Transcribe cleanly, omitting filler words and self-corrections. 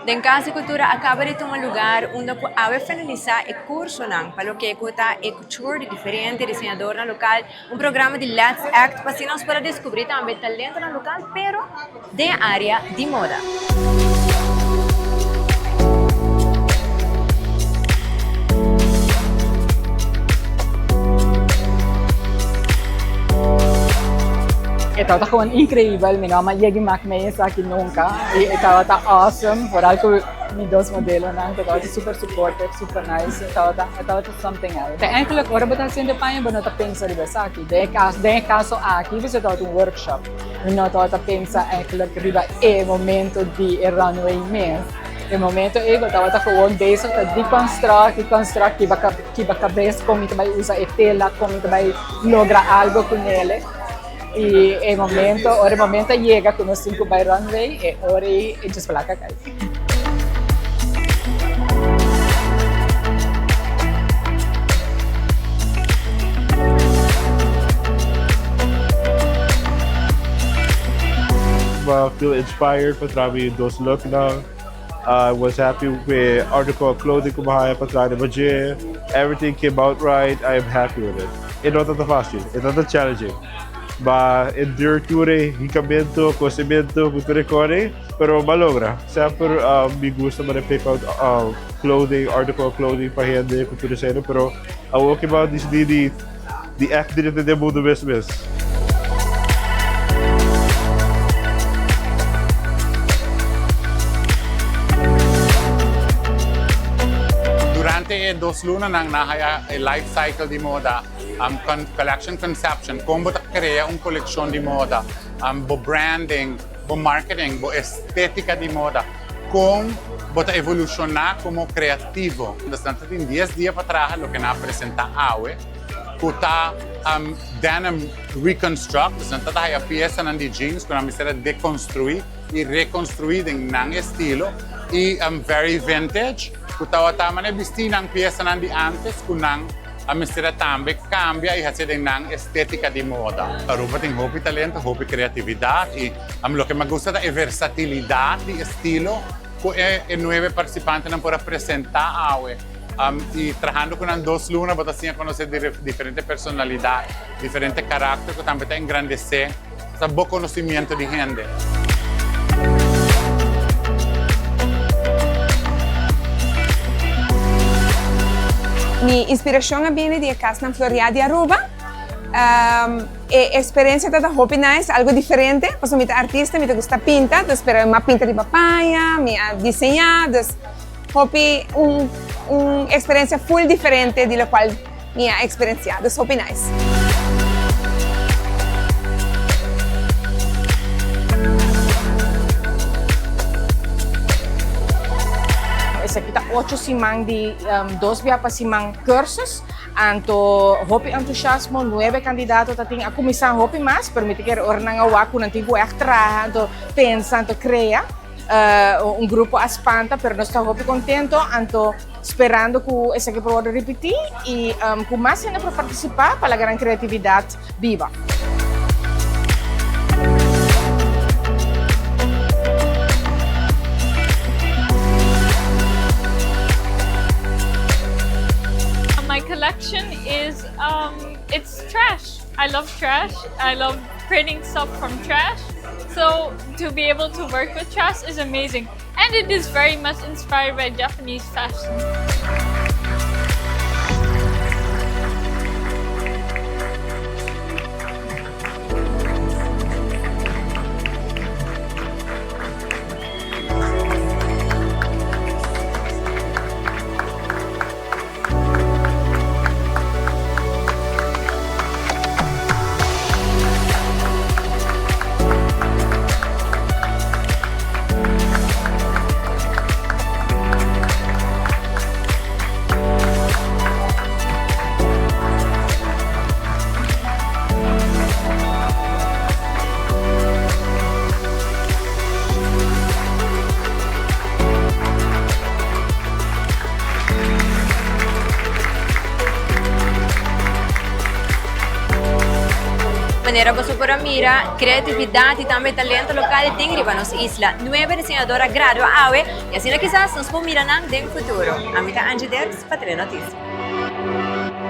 Den Casa Cultura acaba de tomar lugar onde vai finalizar o curso para o que está a cultura diferente diseñadornan local, programa de Let's Act para nós para descobrir também talento no local, pero de área de moda. Estava gewoon incrível, minha mãe ia gemaakt mee aqui nunca. E estava awesome, vooral com meus dois modelos, né? Estava super supportive, super nice. Estava something else. Eigenlijk, ora bata sendo paña, mas não tá pensando nisso aqui. De caso aqui, você estava workshop. Não estava pensando eigenlijk riba é momento de runway mesmo. E momento eu estava gewoon bezig met deconstruct, que vai cabeça como que vai usar a tela, como que vai lograr algo com ele. E o momento chega com os 5 by runway e ora a gente placa cai. I feel inspired para trabalhar dos look now. I was happy with article of clothing ko mahaya para trabalhar. Everything came out right. I am happy with it. It's not that fácil. It's not challenging. Ba endure ture hicamento, cocimento, culture, pero malogra. Sempre me gusta man pick out clothing, article of clothing para gente, cultura cena, pero I walk about this the act dito de mundo mesmo. Durante 2 lunas nang nahaya a life cycle di moda, collection conception, como crea coleção de moda, bo branding, bo marketing, bo estética de moda, como bota evolucionar como creativo. Portanto, em 10 dias para trás, o que na apresenta hoje, kuta denim reconstruct, portanto, a peça de jeans que na mistura deconstruir e reconstruir em nang estilo e very vintage. Kuta tama na vestir ng peça de antes kunang a mistura tambe cambia e hace nang estética de moda. Aruba tem hopi talento, hopi creatividad e lo que me gusta é versatilidad de estilo que nueve participantes não podem apresentar hoje. E trabajando con 2 lunas, vos así a conocer diferentes personalidades, diferentes caracteres que también te engrandecer, ese buen conocimiento de gente. Mi inspiración viene de casa en Florida de Aruba. Experiencia de hopi nice, algo diferente. Pues soy artista, me gusta pintar, pero una pinta de papaya, me diseñar, hopi una experiencia full diferente de lo cual me ha experienciado. Es hopi nice. Essa aqui está 8 simang de 2 via para simang cursos. Anto hopi entusiasmo, 9 candidatos tating a comissão hopi mas permite que ornang awaku nanti extra, anto pensa, anto crea. Grupo aspanta, pero nós estamos muito contentos, então esperando que esse aqui pode repetir e com mais gente para participar para a grande criatividade viva. My collection is it's trash. I love trash. I love creating stuff from trash. So to be able to work with trash is amazing. And it is very much inspired by Japanese fashion. manera você pode mirar criatividade e também talento local tem riba nos isla. 9 diseñadoras graduadas e assim quizás nos podemos mirar no futuro. A mim é Angie Dirks para Notícias.